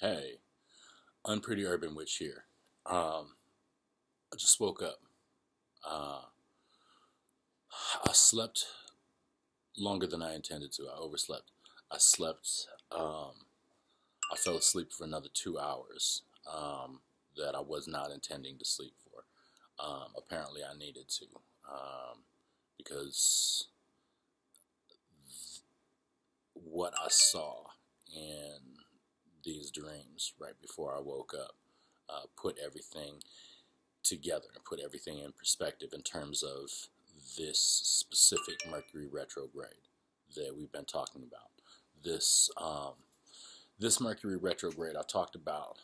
Hey, Unpretty Urban Witch here. I just woke up. Uh, I slept longer than I intended to. I overslept. I slept. I fell asleep for another 2 hours that I was not intending to sleep for. Apparently, I needed to because what I saw in these dreams right before I woke up put everything together and put everything in perspective in terms of this specific Mercury retrograde that we've been talking about. This this Mercury retrograde I talked about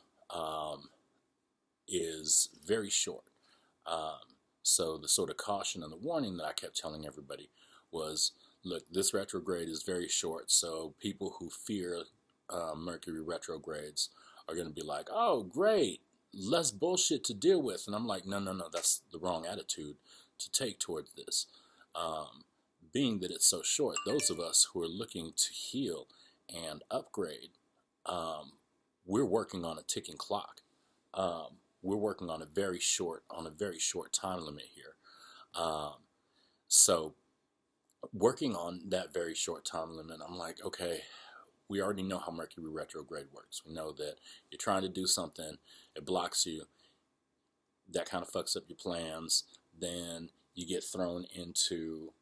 is very short. So the sort of caution and the warning that I kept telling everybody was, look, this retrograde is very short, so people who fear Mercury retrogrades are going to be like, oh, great, less bullshit to deal with. And I'm like, no, no, no, that's the wrong attitude to take towards this. Being that it's so short, those of us who are looking to heal and upgrade, we're working on a ticking clock. We're working on a very short time limit here. So working on that very short time limit, I'm like, okay, we already know how Mercury retrograde works. We know that you're trying to do something, it blocks you, that kind of fucks up your plans, then you get thrown into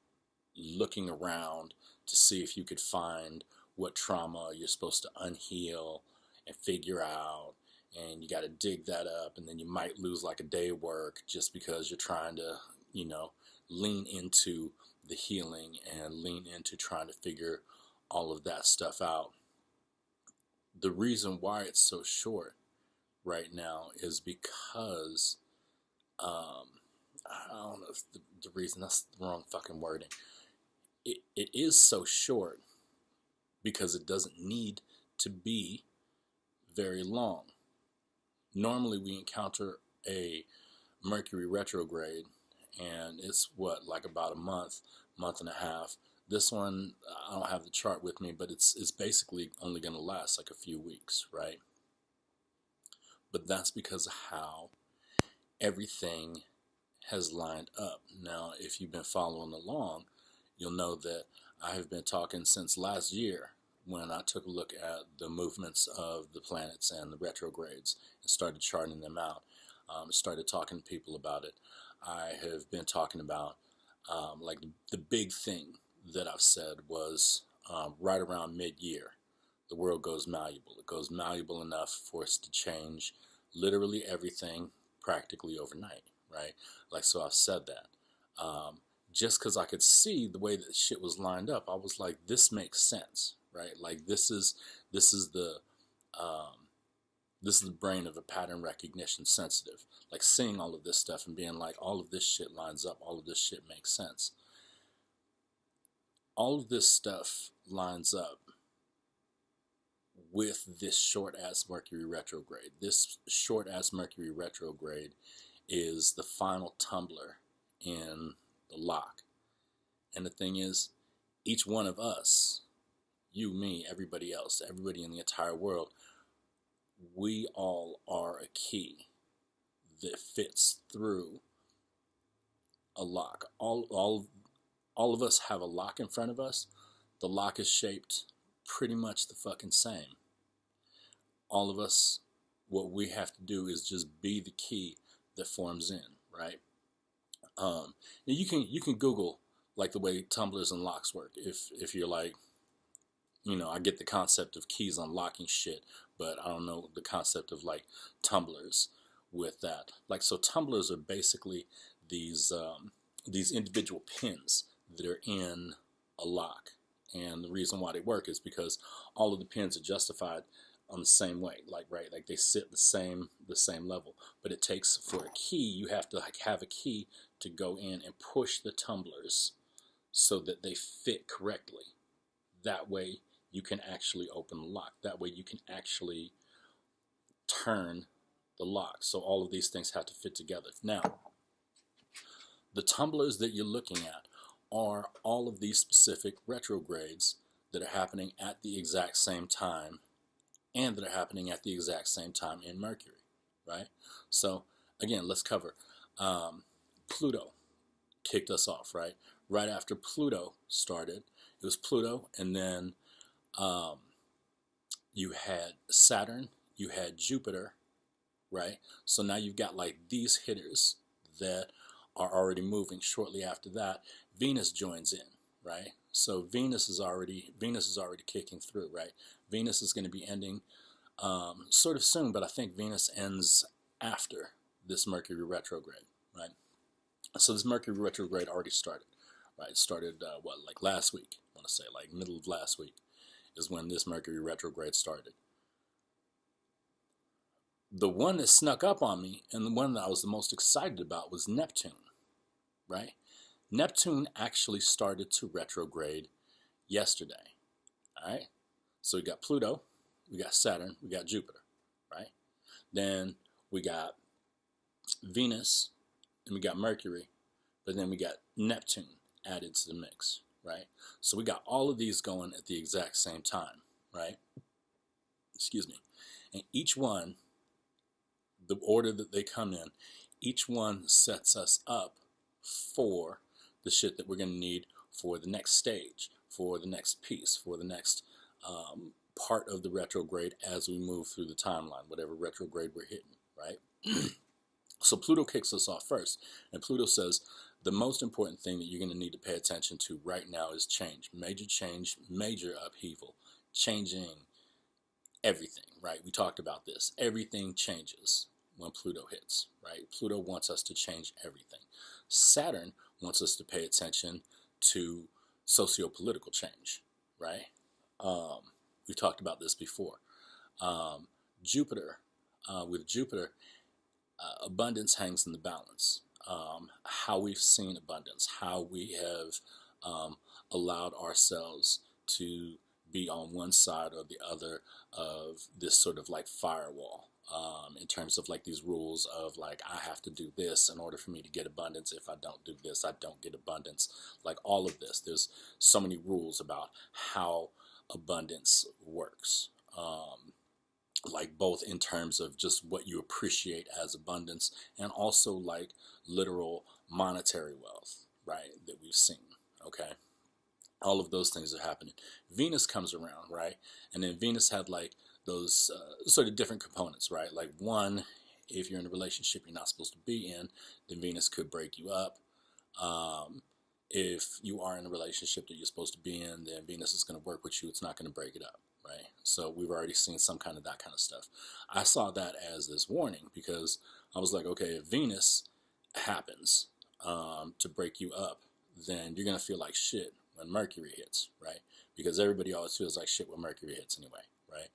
looking around to see if you could find what trauma you're supposed to unheal and figure out, and you got to dig that up, and then you might lose like a day of work just because you're trying to, lean into the healing and lean into trying to figure all of that stuff out. The reason why it's so short right now is because I don't know if the reason, that's the wrong fucking wording. It is so short because it doesn't need to be very long. Normally we encounter a Mercury retrograde and it's like about a month and a half. This one, I don't have the chart with me, but it's basically only going to last like a few weeks, right? But that's because of how everything has lined up. Now, if you've been following along, you'll know that I have been talking since last year when I took a look at the movements of the planets and the retrogrades and started charting them out. Started talking to people about it. I have been talking about like the big thing that I've said was right around mid-year, the world goes malleable. It goes malleable enough for us to change literally everything practically overnight, right? Like, so I've said that. Just because I could see the way that shit was lined up, I was like, this makes sense, right? Like, this is the brain of a pattern recognition sensitive. Like, seeing all of this stuff and being like, all of this shit lines up, all of this shit makes sense. All of this stuff lines up with this short-ass Mercury retrograde. This short-ass Mercury retrograde is the final tumbler in the lock. And the thing is, each one of us, you, me, everybody else, everybody in the entire world, we all are a key that fits through a lock. All of us have a lock in front of us. The lock is shaped pretty much the fucking same. All of us, what we have to do is just be the key that forms in, right? You can Google like the way tumblers and locks work. If you're like, I get the concept of keys unlocking shit, but I don't know the concept of like tumblers with that. Like, so tumblers are basically these individual pins that are in a lock, and the reason why they work is because all of the pins are justified on the same way, like, right, like they sit the same level. But it takes, for a key, you have to like have a key to go in and push the tumblers so that they fit correctly. That way you can actually open the lock. That way you can actually turn the lock. So all of these things have to fit together. Now, the tumblers that you're looking at are all of these specific retrogrades that are happening at the exact same time and that are happening at the exact same time in Mercury, right? So again, let's cover Pluto kicked us off, right? Right after Pluto started, it was Pluto, and then um, you had Saturn, you had Jupiter, right? So now you've got like these hitters that are already moving. Shortly after that, Venus joins in, right? So Venus is already kicking through, right? Venus is going to be ending sort of soon, but I think Venus ends after this Mercury retrograde, right? So this Mercury retrograde already started, right? It started like last week? I want to say like middle of last week is when this Mercury retrograde started. The one that snuck up on me and the one that I was the most excited about was Neptune, right? Neptune actually started to retrograde yesterday, all right? So we got Pluto, we got Saturn, we got Jupiter, right? Then we got Venus, and we got Mercury, but then we got Neptune added to the mix, right? So we got all of these going at the exact same time, right? Excuse me. And each one, the order that they come in, each one sets us up for the shit that we're going to need for the next stage, for the next piece, for the next part of the retrograde as we move through the timeline, whatever retrograde we're hitting, right? So Pluto kicks us off first, and Pluto says the most important thing that you're going to need to pay attention to right now is change, major upheaval, changing everything, right? We talked about this. Everything changes when Pluto hits, right? Pluto wants us to change everything. Saturn wants us to pay attention to socio-political change, right? We've talked about this before. Jupiter, with Jupiter, abundance hangs in the balance. How we've seen abundance, how we have allowed ourselves to be on one side or the other of this sort of like firewall, in terms of like these rules of like, I have to do this in order for me to get abundance. If I don't do this, I don't get abundance. Like all of this, there's so many rules about how abundance works. Like both in terms of just what you appreciate as abundance and also like literal monetary wealth, right, that we've seen, okay? All of those things are happening. Venus comes around, right? And then Venus had like those sort of different components, right? Like one, if you're in a relationship you're not supposed to be in, then Venus could break you up. If you are in a relationship that you're supposed to be in, then Venus is going to work with you. It's not going to break it up, right? So we've already seen some kind of that kind of stuff. I saw that as this warning because I was like, okay, if Venus happens to break you up, then you're going to feel like shit when Mercury hits, right? Because everybody always feels like shit when Mercury hits anyway, right?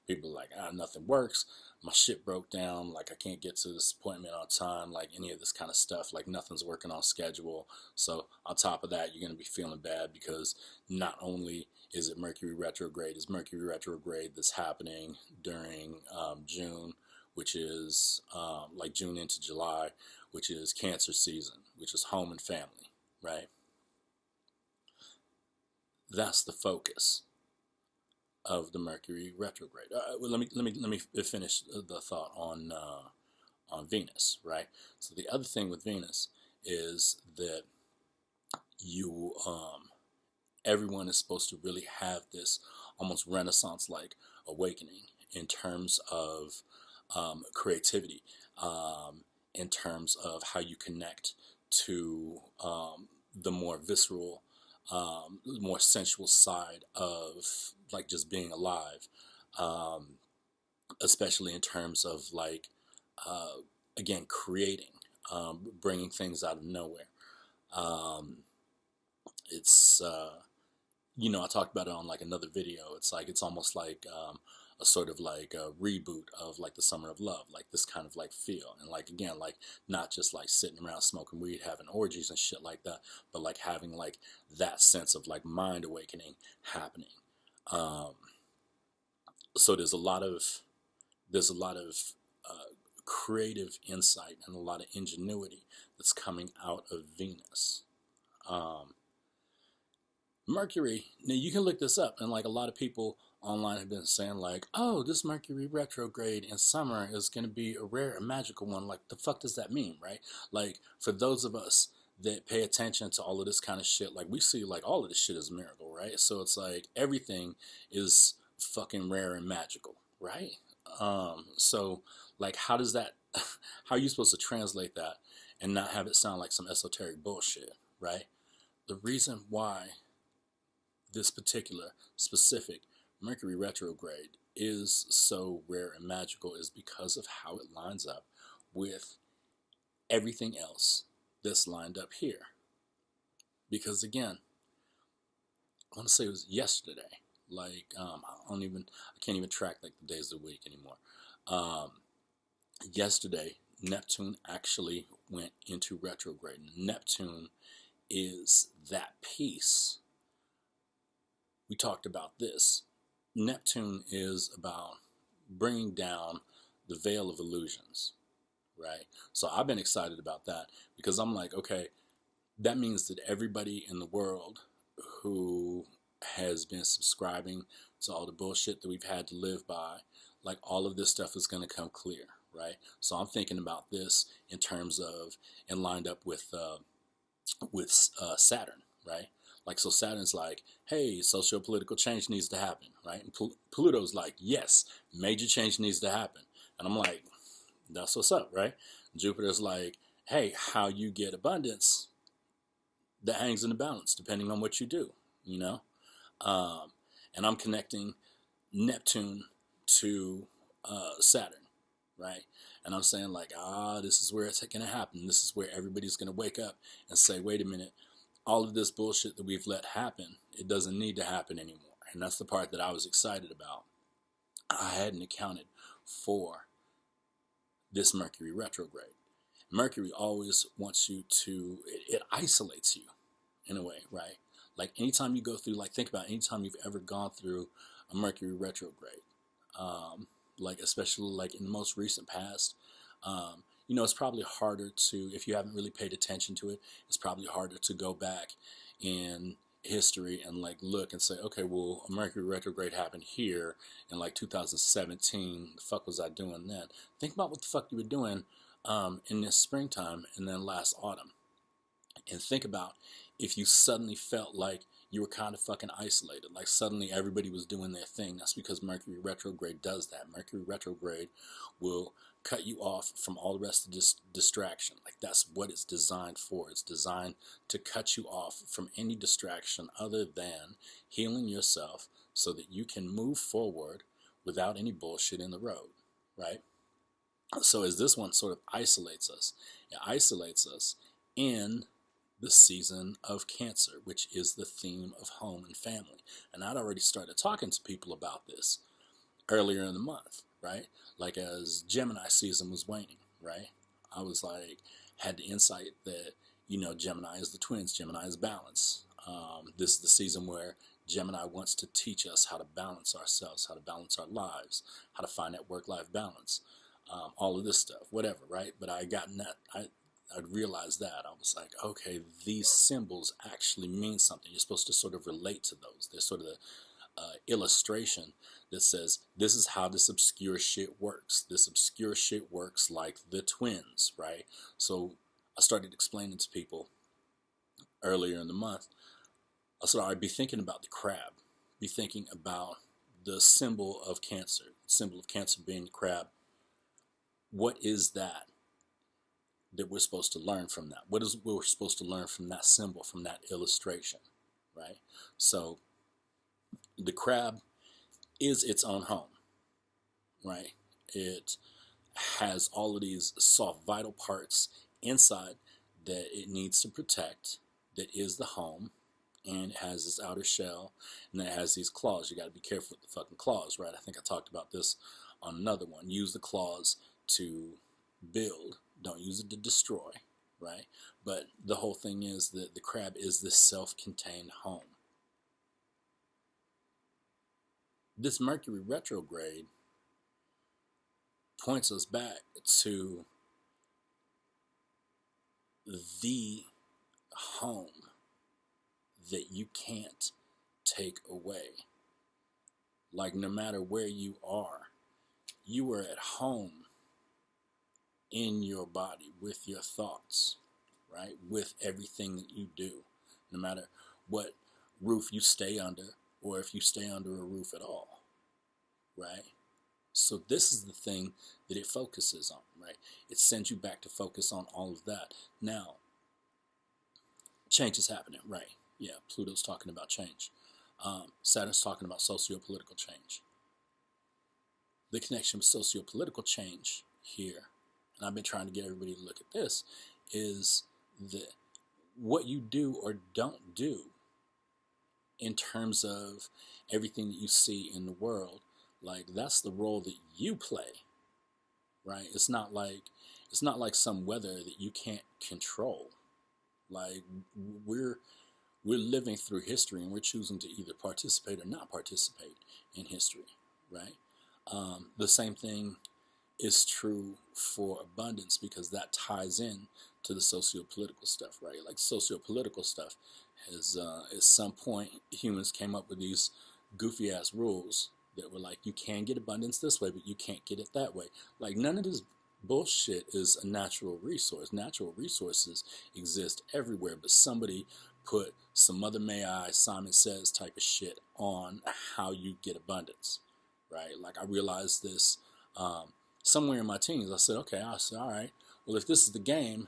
People are like, nothing works. My shit broke down. Like, I can't get to this appointment on time. Like, any of this kind of stuff. Like, nothing's working on schedule. So, on top of that, you're going to be feeling bad because not only is it Mercury retrograde, it's Mercury retrograde that's happening during June, which is like June into July, which is Cancer season, which is home and family, right? That's the focus of the Mercury retrograde. Well, let me finish the thought on Venus, right? So the other thing with Venus is that you everyone is supposed to really have this almost Renaissance-like awakening in terms of creativity, in terms of how you connect to the more visceral, more sensual side of like just being alive, especially in terms of like again creating, bringing things out of nowhere. It's I talked about it on like another video. It's like it's almost like a sort of like a reboot of like the Summer of Love, like this kind of like feel, and like again like not just like sitting around smoking weed, having orgies and shit like that, but like having like that sense of like mind awakening happening. So there's a lot of creative insight and a lot of ingenuity that's coming out of Venus. Mercury, now you can look this up, and like a lot of people online have been saying like, oh, this Mercury retrograde in summer is going to be a rare and magical one. Like, the fuck does that mean, right? Like, for those of us that pay attention to all of this kind of shit, like, we see like all of this shit as a miracle, right? So it's like everything is fucking rare and magical, right? So like, how does that? How are you supposed to translate that and not have it sound like some esoteric bullshit, right? The reason why this particular specific Mercury retrograde is so rare and magical is because of how it lines up with everything else that's lined up here. Because again, I want to say it was yesterday. Like I can't even track like the days of the week anymore. Yesterday, Neptune actually went into retrograde. Neptune is that piece. We talked about this. Neptune is about bringing down the veil of illusions, right? So I've been excited about that because I'm like, okay, that means that everybody in the world who has been subscribing to all the bullshit that we've had to live by, like all of this stuff is going to come clear, right? So I'm thinking about this in terms of and lined up with Saturn, right? Like, so Saturn's like, hey, socio-political change needs to happen, right? And Pluto's like, yes, major change needs to happen. And I'm like, that's what's up, right? Jupiter's like, hey, how you get abundance, that hangs in the balance depending on what you do, you know? And I'm connecting Neptune to Saturn, right? And I'm saying like, this is where it's going to happen. This is where everybody's going to wake up and say, wait a minute, all of this bullshit that we've let happen, it doesn't need to happen anymore. And that's the part that I was excited about. I hadn't accounted for this Mercury retrograde. Mercury always wants you to, it isolates you in a way, right? Like anytime you go through, like think about anytime you've ever gone through a Mercury retrograde, like especially like in the most recent past, it's probably harder to, if you haven't really paid attention to it, it's probably harder to go back in history and like look and say, okay, well, a Mercury retrograde happened here in like 2017. The fuck was I doing then? Think about what the fuck you were doing in this springtime and then last autumn. And think about if you suddenly felt like you were kind of fucking isolated, like suddenly everybody was doing their thing. That's because Mercury retrograde does that. Mercury retrograde will cut you off from all the rest of this distraction. Like that's what it's designed for. It's designed to cut you off from any distraction other than healing yourself so that you can move forward without any bullshit in the road, right? So as this one sort of isolates us, it isolates us in the season of Cancer, which is the theme of home and family. And I'd already started talking to people about this earlier in the month, right? Like as Gemini season was waning, right? I was like, had the insight that, Gemini is the twins, Gemini is balance. This is the season where Gemini wants to teach us how to balance ourselves, how to balance our lives, how to find that work-life balance, all of this stuff, whatever, right? But I gotten that, I'd realized that. I was like, okay, these symbols actually mean something. You're supposed to sort of relate to those. They're sort of the illustration that says, this is how this obscure shit works. This obscure shit works like the twins, right? So I started explaining to people earlier in the month. I said, I'd be thinking about the crab. Be thinking about the symbol of Cancer. The symbol of Cancer being the crab. What is that we're supposed to learn from that? What is we're supposed to learn from that symbol, from that illustration, right? So the crab is its own home, right? It has all of these soft, vital parts inside that it needs to protect, that is the home, and it has this outer shell, and then it has these claws. You got to be careful with the fucking claws, right? I think I talked about this on another one. Use the claws to build. Don't use it to destroy, right? But the whole thing is that the crab is this self-contained home. This Mercury retrograde points us back to the home that you can't take away. Like, no matter where you are at home in your body with your thoughts, right? With everything that you do, no matter what roof you stay under or if you stay under a roof at all, right? So this is the thing that it focuses on, right? It sends you back to focus on all of that. Now, change is happening, right? Yeah, Pluto's talking about change. Saturn's talking about socio-political change. The connection with socio-political change here, and I've been trying to get everybody to look at this, is that what you do or don't do in terms of everything that you see in the world, like, that's the role that you play, right? It's not like some weather that you can't control. Like, we're living through history, and we're choosing to either participate or not participate in history, right? The same thing is true for abundance, because that ties in to the socio-political stuff, right? Like, socio-political stuff has, at some point, humans came up with these goofy ass rules that were like, you can get abundance this way, but you can't get it that way. Like, none of this bullshit is a natural resource. Natural resources exist everywhere, but somebody put some Mother May I, Simon Says type of shit on how you get abundance, right? Like, I realized this somewhere in my teens. I said, okay, all right, well, if this is the game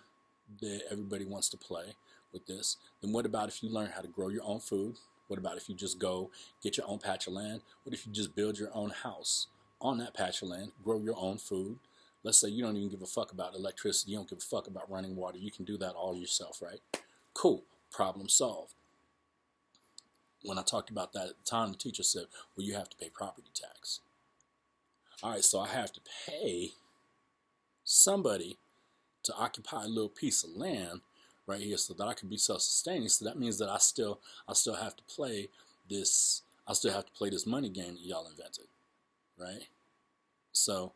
that everybody wants to play with this, then what about if you learn how to grow your own food? What about if you just go get your own patch of land? What if you just build your own house on that patch of land, grow your own food? Let's say you don't even give a fuck about electricity. You don't give a fuck about running water. You can do that all yourself, right? Cool. Problem solved. When I talked about that at the time, the teacher said, well, you have to pay property tax. All right, so I have to pay somebody to occupy a little piece of land right here so that I can be self-sustaining. So that means that I still have to play this. I still have to play this money game that y'all invented, right? So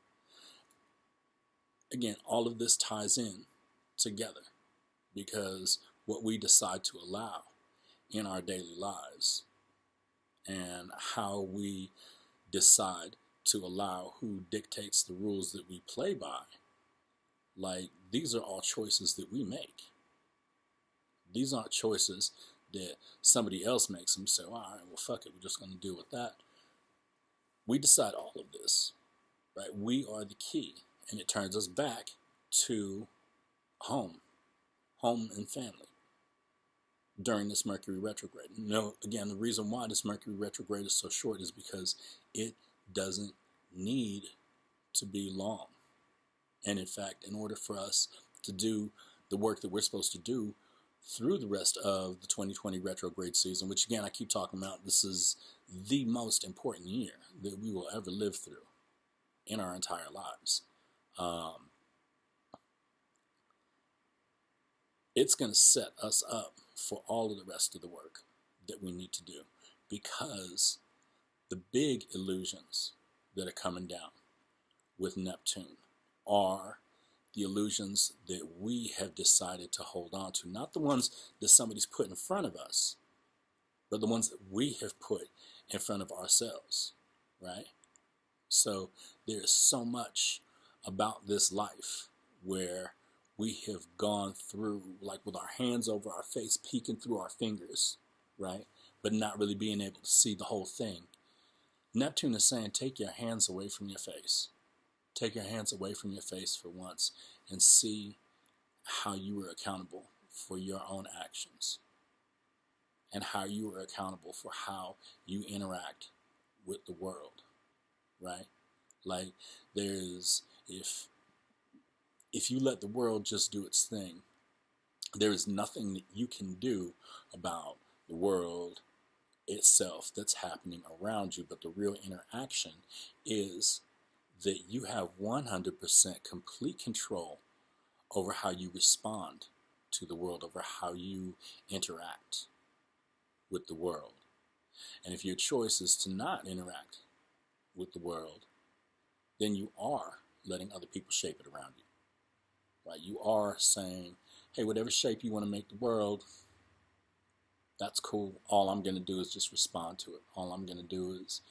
again, all of this ties in together, because what we decide to allow in our daily lives and how we decide to allow who dictates the rules that we play by, like, these are all choices that we make. These aren't choices that somebody else makes and say, well, all right, well, fuck it, we're just going to deal with that. We decide all of this, right? We are the key, and it turns us back to home and family during this Mercury retrograde. No, again, the reason why this Mercury retrograde is so short is because it doesn't need to be long. And in fact, in order for us to do the work that we're supposed to do through the rest of the 2020 retrograde season, which again, I keep talking about, this is the most important year that we will ever live through in our entire lives. It's going to set us up for all of the rest of the work that we need to do, because the big illusions that are coming down with Neptune are the illusions that we have decided to hold on to, not the ones that somebody's put in front of us, but the ones that we have put in front of ourselves, right? So there's so much about this life where we have gone through, like, with our hands over our face, peeking through our fingers, right? But not really being able to see the whole thing. Neptune is saying, take your hands away from your face. Take your hands away from your face for once and see how you are accountable for your own actions and how you are accountable for how you interact with the world, right? Like, if you let the world just do its thing, there is nothing that you can do about the world itself that's happening around you. But the real interaction is that you have 100% complete control over how you respond to the world, over how you interact with the world. And if your choice is to not interact with the world, then you are letting other people shape it around you. Right? You are saying, hey, whatever shape you want to make the world, that's cool. All I'm going to do is just respond to it. All I'm going to do is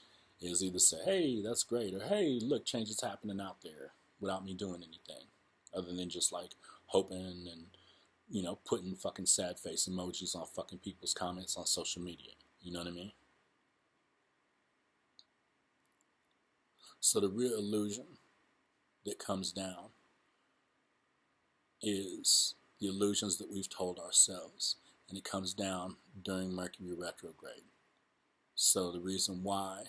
is either say, hey, that's great, or hey, look, change is happening out there, without me doing anything other than just like hoping and, you know, putting fucking sad face emojis on fucking people's comments on social media. You know what I mean? So the real illusion that comes down is the illusions that we've told ourselves, and it comes down during Mercury retrograde. So the reason why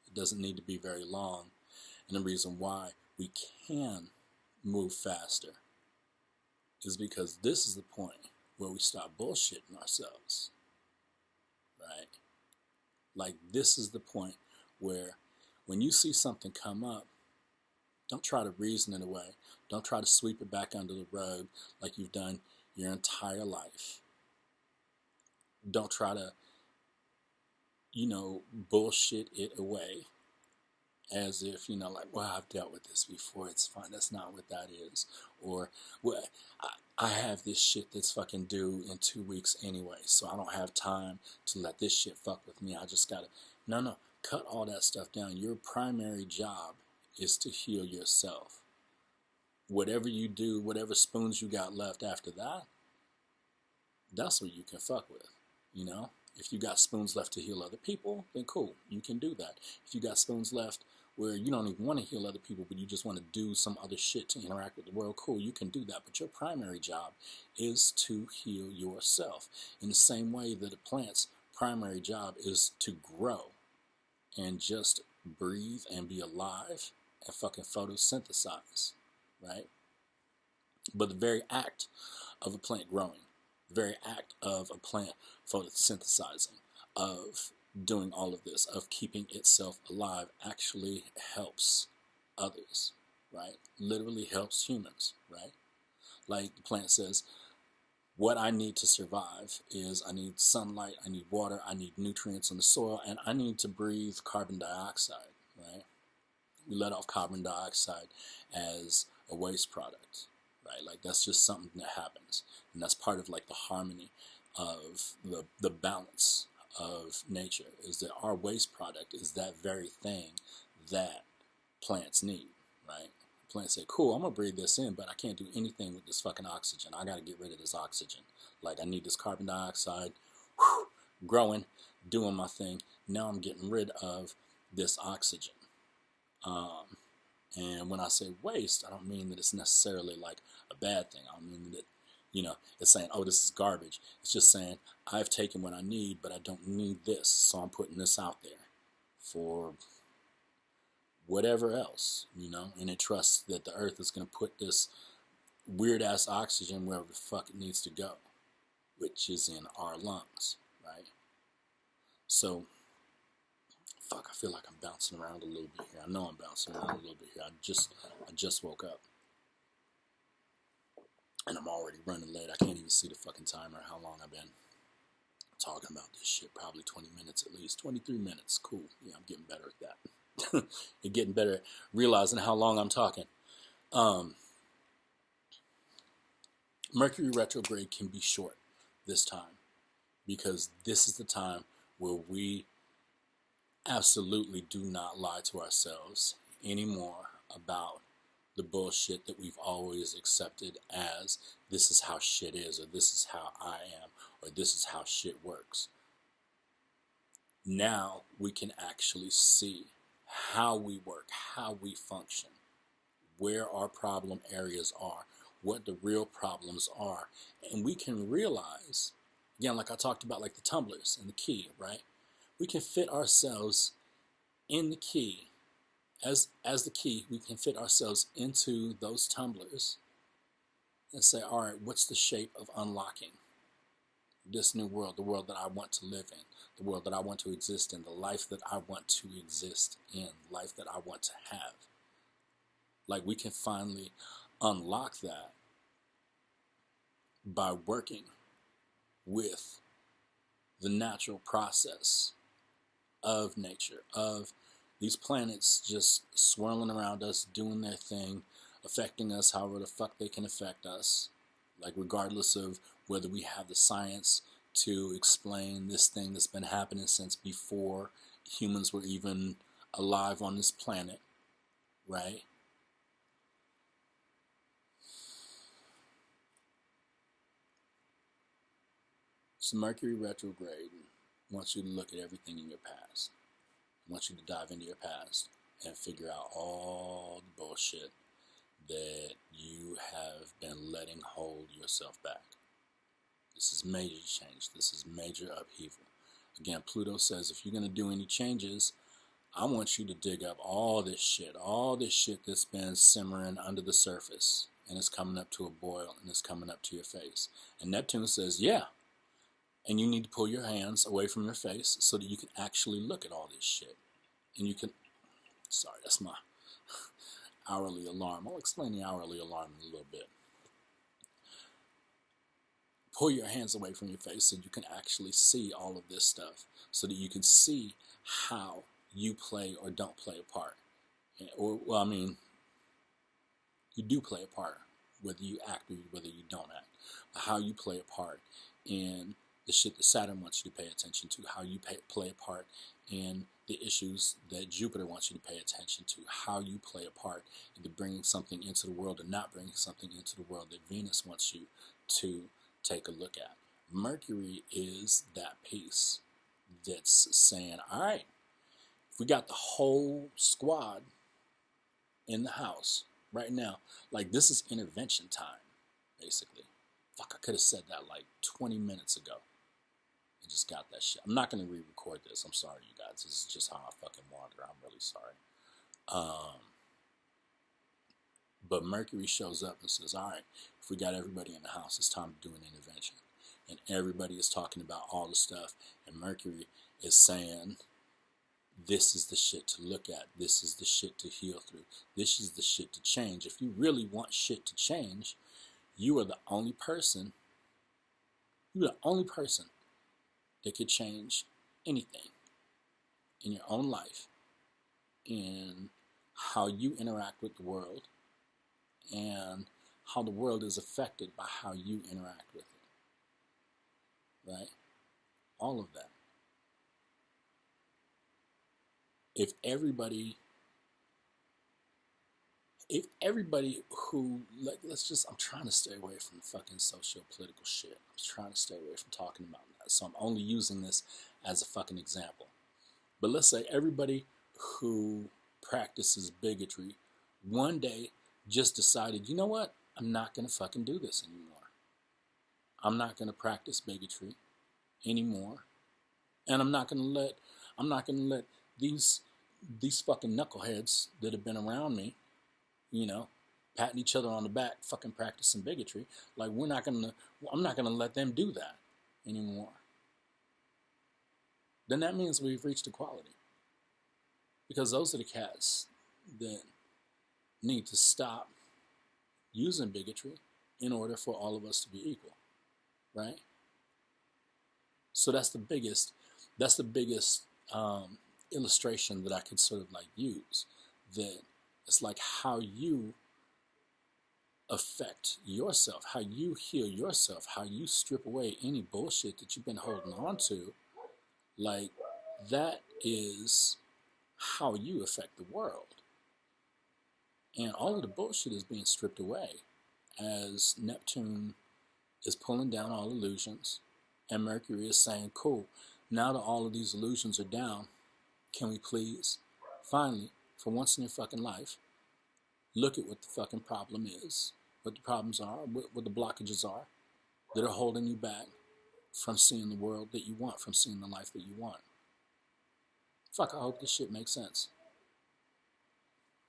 it doesn't need to be very long, and the reason why we can move faster, is because this is the point where we stop bullshitting ourselves, right? Like, this is the point where when you see something come up, don't try to reason it away. Don't try to sweep it back under the rug like you've done your entire life. Don't try to, you know, bullshit it away as if, you know, like, well, I've dealt with this before, it's fine. That's not what that is. Or, well, I have this shit that's fucking due in 2 weeks anyway, so I don't have time to let this shit fuck with me. I just gotta, no, cut all that stuff down. Your primary job is to heal yourself. Whatever you do, whatever spoons you got left after that, that's what you can fuck with, you know? If you got spoons left to heal other people, then cool, you can do that. If you got spoons left where you don't even want to heal other people, but you just want to do some other shit to interact with the world, cool, you can do that. But your primary job is to heal yourself. In the same way that a plant's primary job is to grow and just breathe and be alive and fucking photosynthesize, right? But the very act of a plant growing, the very act of a plant photosynthesizing, of doing all of this, of keeping itself alive, actually helps others, right? Literally helps humans, right? Like the plant says, what I need to survive is I need sunlight, I need water, I need nutrients in the soil, and I need to breathe carbon dioxide, right? We let off carbon dioxide as a waste product, right? Like, that's just something that happens, and that's part of like the harmony of the balance of nature, is that our waste product is that very thing that plants need, right? Plants say, cool, I'm gonna breathe this in, but I can't do anything with this fucking oxygen. I gotta get rid of this oxygen. Like, I need this carbon dioxide, growing, doing my thing. Now I'm getting rid of this oxygen. And when I say waste, I don't mean that it's necessarily like a bad thing. I don't mean that, you know, it's saying, oh, this is garbage. It's just saying, I've taken what I need, but I don't need this, so I'm putting this out there for whatever else, you know, and it trusts that the earth is going to put this weird-ass oxygen wherever the fuck it needs to go, which is in our lungs, right? So, fuck, I feel like I'm bouncing around a little bit here. I know I'm bouncing around a little bit here. I just woke up. And I'm already running late. I can't even see the fucking timer, how long I've been talking about this shit. Probably 20 minutes at least. 23 minutes. Cool. Yeah, I'm getting better at that. You're getting better at realizing how long I'm talking. Mercury retrograde can be short this time, because this is the time where we absolutely do not lie to ourselves anymore about the bullshit that we've always accepted as this is how shit is, or this is how I am, or this is how shit works. Now we can actually see how we work, how we function, where our problem areas are, what the real problems are, and we can realize, again, like I talked about, like the tumblers and the key, right? We can fit ourselves in the key. As the key, we can fit ourselves into those tumblers and say, all right, what's the shape of unlocking this new world, the world that I want to live in, the world that I want to exist in, the life that I want to exist in, life that I want to have. Like, we can finally unlock that by working with the natural process of nature, of these planets just swirling around us, doing their thing, affecting us however the fuck they can affect us. Like, regardless of whether we have the science to explain this thing that's been happening since before humans were even alive on this planet, right? So Mercury retrograde wants you to look at everything in your past. It wants you to dive into your past and figure out all the bullshit that you have been letting hold yourself back. This is major change. This is major upheaval. Again, Pluto says if you're going to do any changes, I want you to dig up all this shit that's been simmering under the surface and it's coming up to a boil and it's coming up to your face. And Neptune says, yeah. And you need to pull your hands away from your face so that you can actually look at all this shit. And you can, sorry, that's my hourly alarm. I'll explain the hourly alarm in a little bit. Pull your hands away from your face so you can actually see all of this stuff, so that you can see how you play or don't play a part. Or, well, I mean, you do play a part, whether you act or whether you don't act. How you play a part in the shit that Saturn wants you to pay attention to, how you play a part in the issues that Jupiter wants you to pay attention to, how you play a part in bringing something into the world and not bringing something into the world that Venus wants you to take a look at. Mercury is that piece that's saying, all right, if we got the whole squad in the house right now, like this is intervention time, basically. Fuck, I could have said that like 20 minutes ago. I just got that shit. I'm not going to re-record this. I'm sorry, you guys. This is just how I fucking wander. I'm really sorry. But Mercury shows up and says, all right, if we got everybody in the house, it's time to do an intervention. And everybody is talking about all the stuff. And Mercury is saying, this is the shit to look at. This is the shit to heal through. This is the shit to change. If you really want shit to change, you are the only person that could change anything in your own life, in how you interact with the world, and how the world is affected by how you interact with it. Right? All of that. If everybody who, like, I'm trying to stay away from the fucking socio-political shit. I'm trying to stay away from talking about that. So I'm only using this as a fucking example. But let's say everybody who practices bigotry one day just decided, you know what? I'm not going to fucking do this anymore. I'm not going to practice bigotry anymore. And I'm not going to let these fucking knuckleheads that have been around me, you know, patting each other on the back, fucking practicing bigotry. Like, I'm not gonna let them do that anymore. Then that means we've reached equality. Because those are the cats that need to stop using bigotry in order for all of us to be equal. Right? So that's the biggest illustration that I could sort of like use, that it's like how you affect yourself, how you heal yourself, how you strip away any bullshit that you've been holding on to. Like, that is how you affect the world. And all of the bullshit is being stripped away as Neptune is pulling down all illusions, and Mercury is saying, cool, now that all of these illusions are down, can we please, finally, for once in your fucking life, look at what the fucking problem is, what the problems are, what the blockages are that are holding you back from seeing the world that you want, from seeing the life that you want. Fuck, I hope this shit makes sense.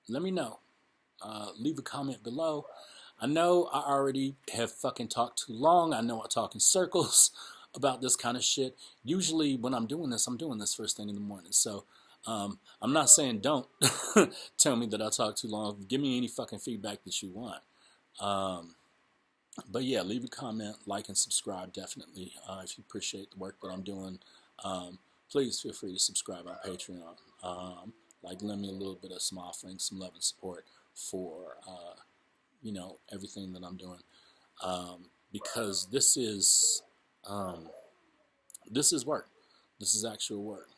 Let me know. Leave a comment below. I know I already have fucking talked too long. I know I talk in circles about this kind of shit. Usually when I'm doing this first thing in the morning. So I'm not saying don't tell me that I talk too long. Give me any fucking feedback that you want. But yeah, leave a comment, like and subscribe definitely. If you appreciate the work that I'm doing, please feel free to subscribe on Patreon. Like, lend me a little bit of some offerings, some love and support for you know, everything that I'm doing, because this is work. This is actual work.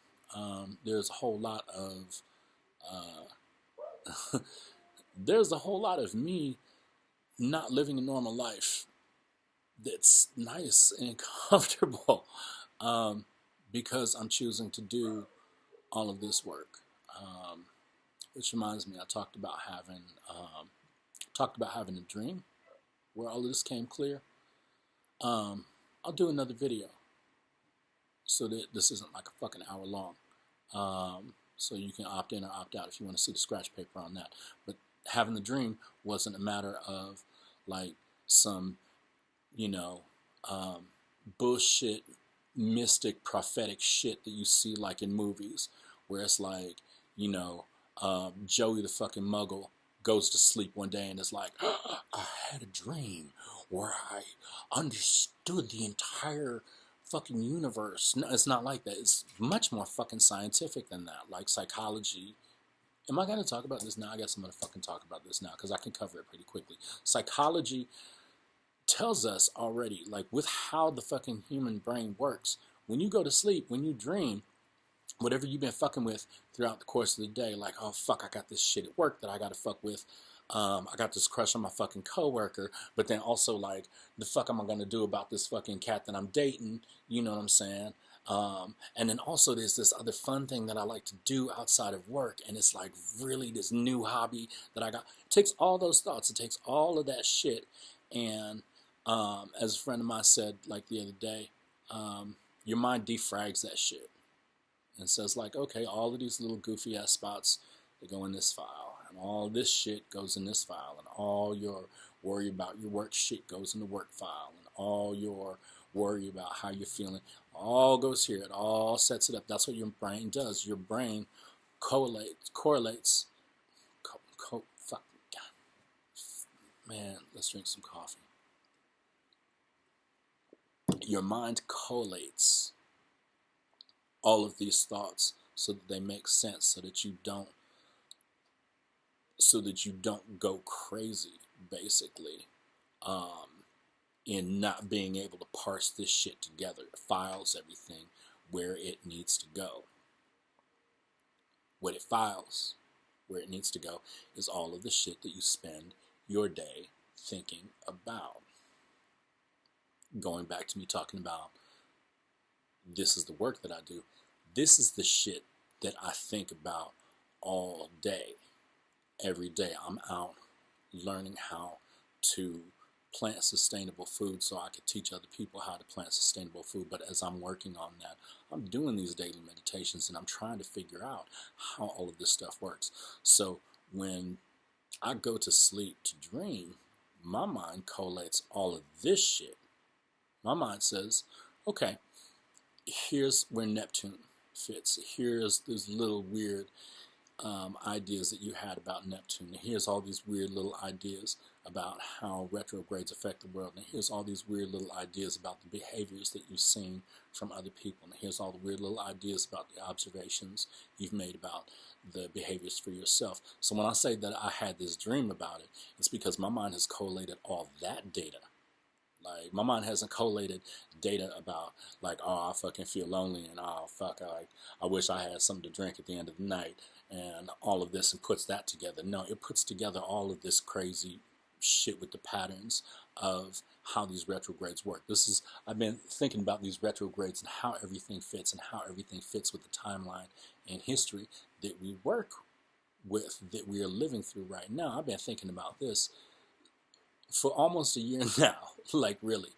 There's a whole lot of There's a whole lot of me not living a normal life that's nice and comfortable, because I'm choosing to do all of this work. Which reminds me, I talked about having a dream where all of this came clear. I'll do another video so that this isn't like a fucking hour long. So you can opt in or opt out if you want to see the scratch paper on that. But having the dream wasn't a matter of like some, you know, bullshit, mystic, prophetic shit that you see like in movies, where it's like, you know, Joey the fucking Muggle goes to sleep one day and is like, I had a dream where I understood the entire fucking universe. No, it's not like that. It's much more fucking scientific than that, like psychology. Am I going to talk about this now? I guess I'm going to fucking talk about this now because I can cover it pretty quickly. Psychology tells us already, like with how the fucking human brain works, when you go to sleep, when you dream, whatever you've been fucking with throughout the course of the day, like, oh fuck, I got this shit at work that I gotta fuck with. I got this crush on my fucking coworker, but then also like, the fuck am I gonna do about this fucking cat that I'm dating? You know what I'm saying? And then also there's this other fun thing that I like to do outside of work, and it's like really this new hobby that I got. It takes all those thoughts, it takes all of that shit, and as a friend of mine said like the other day, your mind defrags that shit and says like, okay, all of these little goofy ass spots, they go in this file, and all this shit goes in this file, and all your worry about your work shit goes in the work file, and all your worry about how you're feeling all goes here. It all sets it up. That's what your brain does. Your brain correlates. Fuck, man, let's drink some coffee. Your mind collates all of these thoughts so that they make sense, so that you don't go crazy, basically, in not being able to parse this shit together. It files everything where it needs to go. What it files where it needs to go is all of the shit that you spend your day thinking about. Going back to me talking about this is the work that I do. This is the shit that I think about all day. Every day I'm out learning how to plant sustainable food so I could teach other people how to plant sustainable food. But as I'm working on that, I'm doing these daily meditations and I'm trying to figure out how all of this stuff works. So when I go to sleep to dream, my mind collates all of this shit. My mind says, okay, here's where Neptune fits. Here's these little weird ideas that you had about Neptune. And here's all these weird little ideas about how retrogrades affect the world. And here's all these weird little ideas about the behaviors that you've seen from other people. And here's all the weird little ideas about the observations you've made about the behaviors for yourself. So when I say that I had this dream about it, it's because my mind has collated all that data. Like, my mind hasn't collated data about, like, oh, I fucking feel lonely, and oh, fuck, I wish I had something to drink at the end of the night, and all of this, and puts that together. No, it puts together all of this crazy shit with the patterns of how these retrogrades work. I've been thinking about these retrogrades and how everything fits, and how everything fits with the timeline and history that we work with, that we are living through right now. I've been thinking about this for almost a year now. Like, really,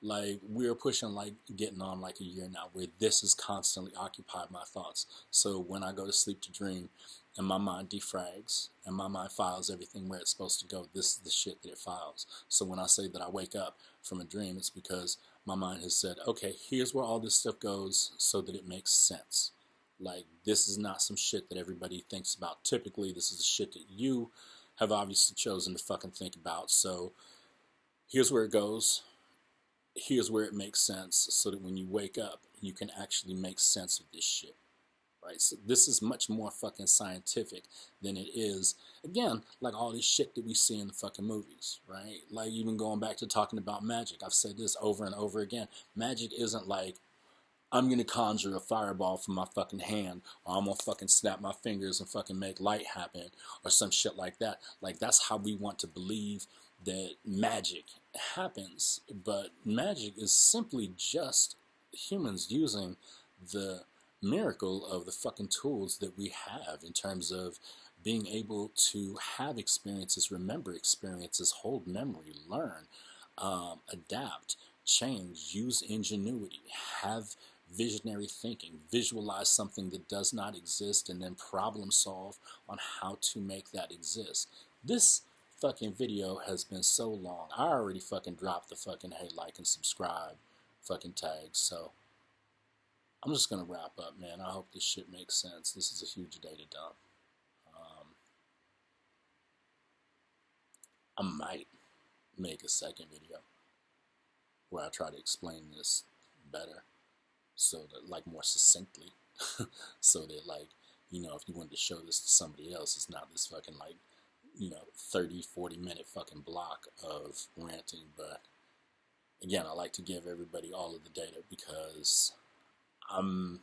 like, we're pushing, like, getting on like a year now, where this has constantly occupied my thoughts. So when I go to sleep to dream and my mind defrags and my mind files everything where it's supposed to go, this is the shit that it files. So when I say that I wake up from a dream, it's because my mind has said, okay, here's where all this stuff goes so that it makes sense. Like, this is not some shit that everybody thinks about. Typically, this is the shit that you have obviously chosen to fucking think about. So here's where it goes. Here's where it makes sense, so that when you wake up, you can actually make sense of this shit. Right? So this is much more fucking scientific than it is, again, like all this shit that we see in the fucking movies, right? Like, even going back to talking about magic, I've said this over and over again. Magic isn't like, I'm gonna conjure a fireball from my fucking hand, or I'm gonna fucking snap my fingers and fucking make light happen, or some shit like that. Like, that's how we want to believe that magic happens. But magic is simply just humans using the miracle of the fucking tools that we have in terms of being able to have experiences, remember experiences, hold memory, learn, adapt, change, use ingenuity, have visionary thinking, visualize something that does not exist, and then problem solve on how to make that exist. This fucking video has been so long. I already fucking dropped the fucking hey, like, and subscribe fucking tags, so I'm just gonna wrap up, man. I hope this shit makes sense. This is a huge data dump. I might make a second video where I try to explain this better, so that, like, more succinctly, so that, like, you know, if you wanted to show this to somebody else, it's not this fucking, like, you know, 30-40 minute fucking block of ranting. But again, I like to give everybody all of the data because I'm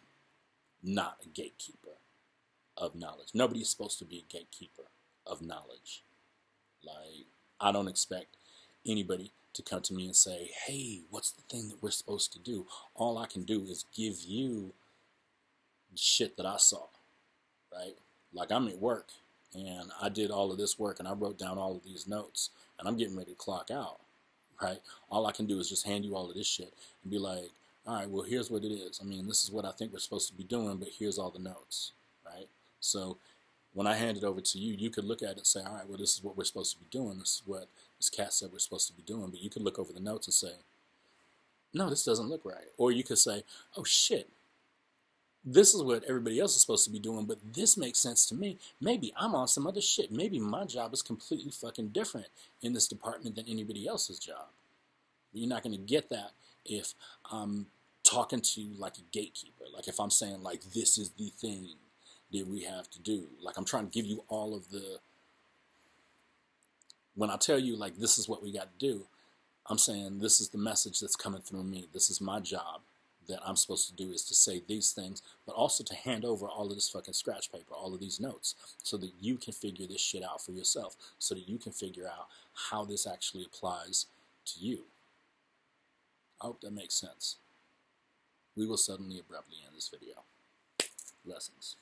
not a gatekeeper of knowledge. Nobody's supposed to be a gatekeeper of knowledge. Like, I don't expect anybody to come to me and say, hey, what's the thing that we're supposed to do? All I can do is give you shit that I saw, right? Like, I'm at work and I did all of this work and I wrote down all of these notes and I'm getting ready to clock out, right? All I can do is just hand you all of this shit and be like, all right, well, here's what it is. I mean, this is what I think we're supposed to be doing, but here's all the notes, right? So when I hand it over to you, you could look at it and say, all right, well, this is what we're supposed to be doing. This is what this cat said we're supposed to be doing. But you could look over the notes and say, no, this doesn't look right. Or you could say, oh, shit, this is what everybody else is supposed to be doing, but this makes sense to me. Maybe I'm on some other shit. Maybe my job is completely fucking different in this department than anybody else's job. You're not going to get that if I'm talking to you like a gatekeeper. Like, if I'm saying, like, this is the thing that we have to do. Like, I'm trying to give you all of the... When I tell you, like, this is what we got to do, I'm saying this is the message that's coming through me. This is my job that I'm supposed to do, is to say these things, but also to hand over all of this fucking scratch paper, all of these notes, so that you can figure this shit out for yourself, so that you can figure out how this actually applies to you. I hope that makes sense. We will suddenly abruptly end this video. Blessings.